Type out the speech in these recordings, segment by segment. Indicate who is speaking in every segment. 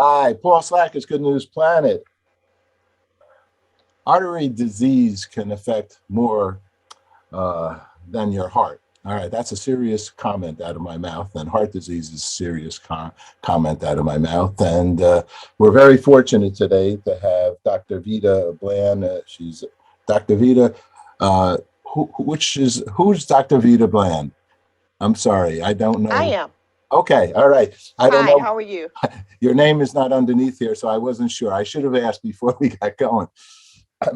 Speaker 1: Hi, Paul Slacker's Good News Planet. Artery disease can affect more uh, than your heart. All right, that's a serious comment out of my mouth, and heart disease is a serious comment out of my mouth. And we're very fortunate today to have Dr. Vita Bland. She's Dr. Vita. Uh, who's Dr. Vita Bland? I'm sorry, I don't
Speaker 2: I
Speaker 1: know.
Speaker 2: am.
Speaker 1: Okay, all right. I don't
Speaker 2: Hi,
Speaker 1: know.
Speaker 2: how are you?
Speaker 1: Your name is not underneath here, so I wasn't sure. I should have asked before we got going.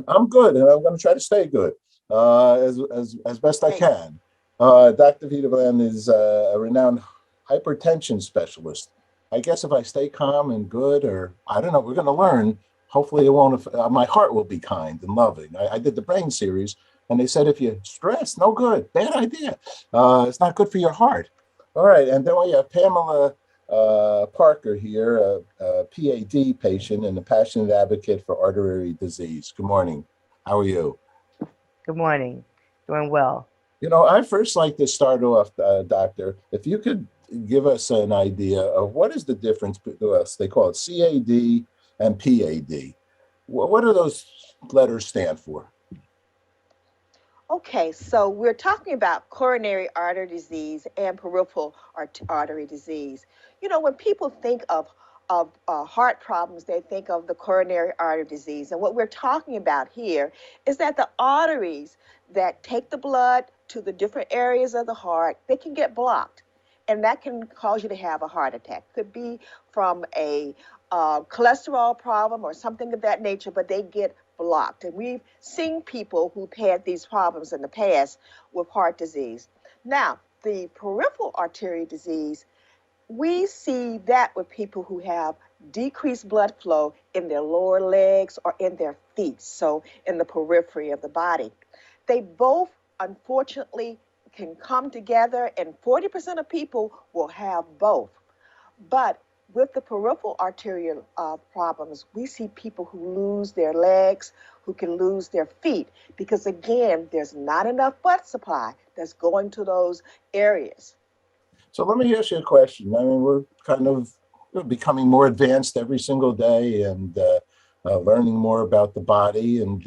Speaker 1: I'm good, and I'm going to try to stay good as best I
Speaker 2: Great.
Speaker 1: can. Dr. Vita Bland is a renowned hypertension specialist. I guess if I stay calm and good, or I don't know, we're going to learn. Hopefully, it won't. My heart will be kind and loving. I did the brain series, and they said if you stress, no good, bad idea. It's not good for your heart. All right, and then we have Pamela Parker here, a PAD patient and a passionate advocate for artery disease. Good morning. How are you?
Speaker 3: Good morning. Doing well.
Speaker 1: I first like to start off, Doctor, if you could give us an idea of what is the difference between us, they call it CAD and PAD. What do those letters stand for?
Speaker 2: Okay, so we're talking about coronary artery disease and peripheral artery disease. When people think of heart problems, they think of the coronary artery disease. And what we're talking about here is that the arteries that take the blood to the different areas of the heart, they can get blocked. And that can cause you to have a heart attack. Could be from a cholesterol problem or something of that nature, but they get blocked. And we've seen people who've had these problems in the past with heart disease. Now, the peripheral artery disease, we see that with people who have decreased blood flow in their lower legs or in their feet, so in the periphery of the body. They both, unfortunately, can come together, and 40% of people will have both. But with the peripheral arterial problems, we see people who lose their legs, who can lose their feet, because again, there's not enough blood supply that's going to those areas.
Speaker 1: So let me ask you a question. I mean, we're kind of becoming more advanced every single day and learning more about the body. And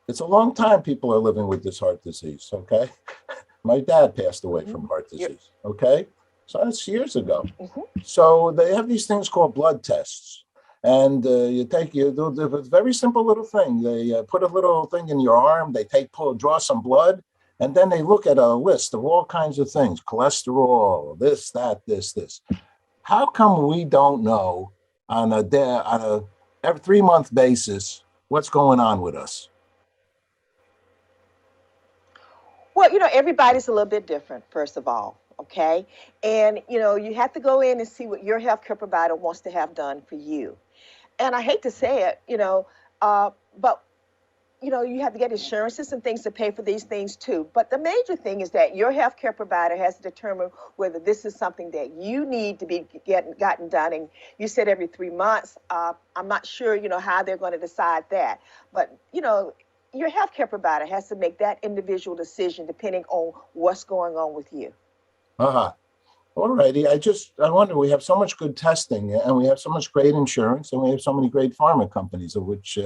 Speaker 1: it's a long time people are living with this heart disease. Okay. My dad passed away
Speaker 2: Mm-hmm.
Speaker 1: from heart
Speaker 2: Yep.
Speaker 1: disease. Okay. So that's years ago.
Speaker 2: Mm-hmm.
Speaker 1: So they have these things called blood tests. And you do a very simple little thing. They put a little thing in your arm. They draw some blood, and then they look at a list of all kinds of things: cholesterol, this, that, this. How come we don't know on a every 3 month basis what's going on with us?
Speaker 2: Well, everybody's a little bit different, first of all, okay? And, you have to go in and see what your healthcare provider wants to have done for you. And I hate to say it, but you have to get insurances and things to pay for these things too. But the major thing is that your healthcare provider has to determine whether this is something that you need to be gotten done. And you said every 3 months. I'm not sure, how they're going to decide that. But, your healthcare provider has to make that individual decision depending on what's going on with you.
Speaker 1: Uh-huh. All righty. I wonder, we have so much good testing and we have so much great insurance and we have so many great pharma companies of which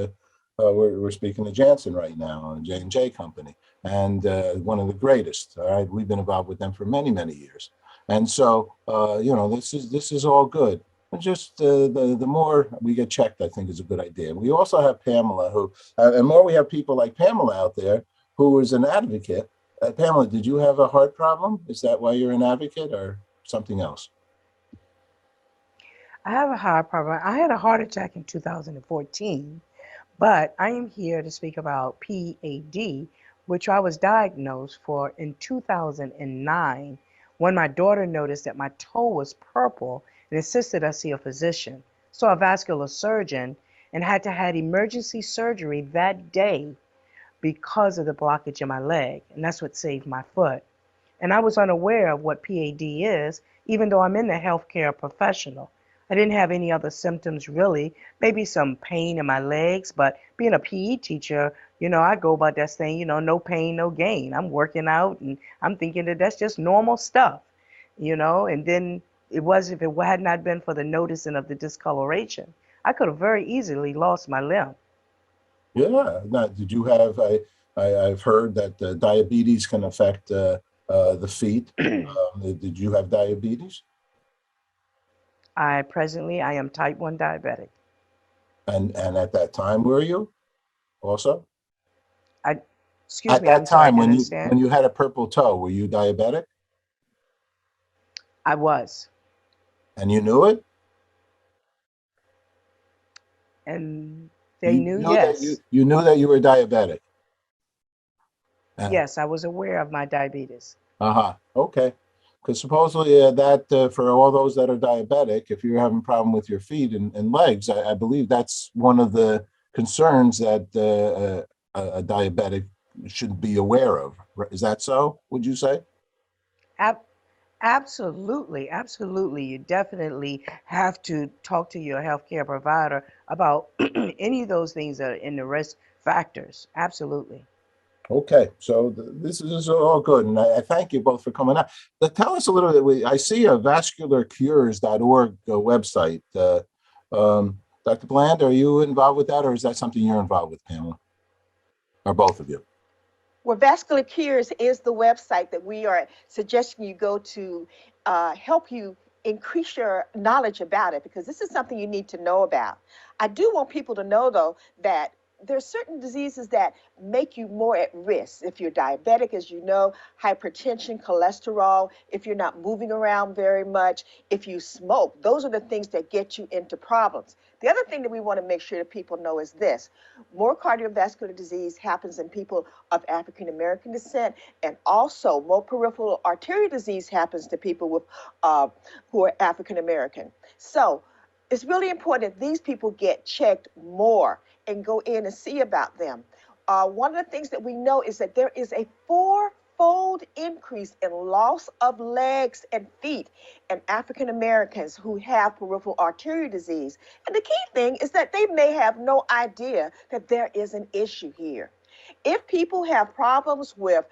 Speaker 1: we're speaking to Janssen right now, a J&J company, and one of the greatest. All right. We've been involved with them for many, many years. And so, this is all good. And just the more we get checked, I think is a good idea. We also have Pamela and more we have people like Pamela out there who is an advocate. Pamela, did you have a heart problem? Is that why you're an advocate or something else?
Speaker 3: I have a heart problem. I had a heart attack in 2014, but I am here to speak about PAD, which I was diagnosed for in 2009 when my daughter noticed that my toe was purple and insisted I see a physician. Saw a vascular surgeon and had to have emergency surgery that day because of the blockage in my leg, and that's what saved my foot. And I was unaware of what PAD is, even though I'm in the healthcare professional. I didn't have any other symptoms really, maybe some pain in my legs, but being a PE teacher, I go about that saying, no pain, no gain. I'm working out and I'm thinking that that's just normal stuff, and then if it had not been for the noticing of the discoloration, I could have very easily lost my limb.
Speaker 1: Yeah. Now, did you have? I've heard that diabetes can affect the feet. Did you have diabetes?
Speaker 3: I am type 1 diabetic.
Speaker 1: And at that time, were you also?
Speaker 3: I, excuse
Speaker 1: At
Speaker 3: me,
Speaker 1: that
Speaker 3: I'm sorry, I
Speaker 1: time,
Speaker 3: didn't
Speaker 1: when
Speaker 3: understand.
Speaker 1: you had a purple toe, were you diabetic?
Speaker 3: I was.
Speaker 1: And you knew it?
Speaker 3: And they
Speaker 1: You
Speaker 3: knew,
Speaker 1: knew that
Speaker 3: yes.
Speaker 1: you knew that you were diabetic.
Speaker 3: Yes, I was aware of my diabetes.
Speaker 1: Uh-huh. Okay. Because supposedly that for all those that are diabetic, if you're having a problem with your feet and legs, I believe that's one of the concerns that a diabetic should be aware of. Is that so, would you say?
Speaker 3: Ab- Absolutely, absolutely. You definitely have to talk to your healthcare provider about any of those things that are in the risk factors. Absolutely.
Speaker 1: Okay, so this is all good, and I thank you both for coming out. Tell us a little bit. I see a vascularcures.org website. Dr. Bland, are you involved with that, or is that something you're involved with, Pamela, or both of you?
Speaker 2: Well, Vascular Cures is the website that we are suggesting you go to help you increase your knowledge about it, because this is something you need to know about. I do want people to know, though, that there's certain diseases that make you more at risk. If you're diabetic, as you know, hypertension, cholesterol, if you're not moving around very much, if you smoke, those are the things that get you into problems. The other thing that we want to make sure that people know is this: more cardiovascular disease happens in people of African American descent, and also more peripheral artery disease happens to people with who are African American. So it's really important that these people get checked more and go in and see about them. One of the things that we know is that there is a four-fold increase in loss of legs and feet in African Americans who have peripheral artery disease. And the key thing is that they may have no idea that there is an issue here. If people have problems with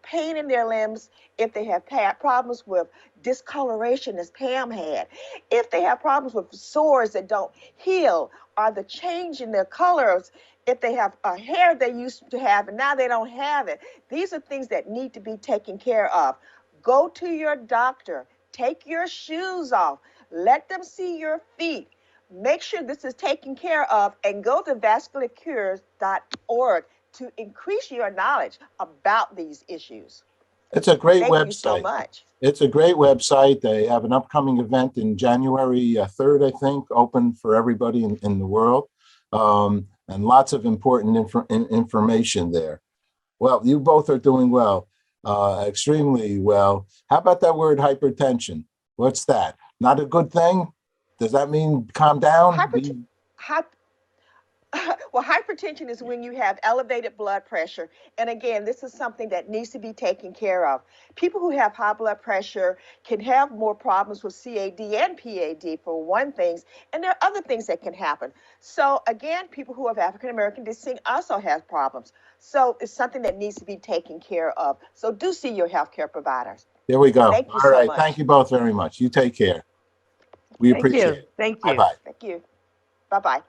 Speaker 2: pain in their limbs, if they have problems with discoloration, as Pam had, if they have problems with sores that don't heal, or the change in their colors, if they have hair they used to have and now they don't have it, these are things that need to be taken care of. Go to your doctor, take your shoes off, let them see your feet. Make sure this is taken care of, and go to vascularcures.org to increase your knowledge about these issues.
Speaker 1: It's a great
Speaker 2: Thank you so
Speaker 1: website.
Speaker 2: much.
Speaker 1: It's a great website. They have an upcoming event in January 3rd, I think, open for everybody in the world, and lots of important information there. Well, you both are doing well, extremely well. How about that word hypertension? What's that? Not a good thing? Does that mean calm down?
Speaker 2: Hypert- Well, hypertension is when you have elevated blood pressure. And again, this is something that needs to be taken care of. People who have high blood pressure can have more problems with CAD and PAD, for one thing. And there are other things that can happen. So again, people who have African American descent also have problems. So it's something that needs to be taken care of. So do see your healthcare providers.
Speaker 1: There we go.
Speaker 2: Thank you
Speaker 1: All
Speaker 2: so
Speaker 1: right. Thank
Speaker 2: much.
Speaker 1: you both very much. You take care. We
Speaker 3: Thank
Speaker 1: appreciate
Speaker 3: you.
Speaker 1: it.
Speaker 3: Thank you.
Speaker 1: Bye-bye.
Speaker 2: Thank you. Bye-bye.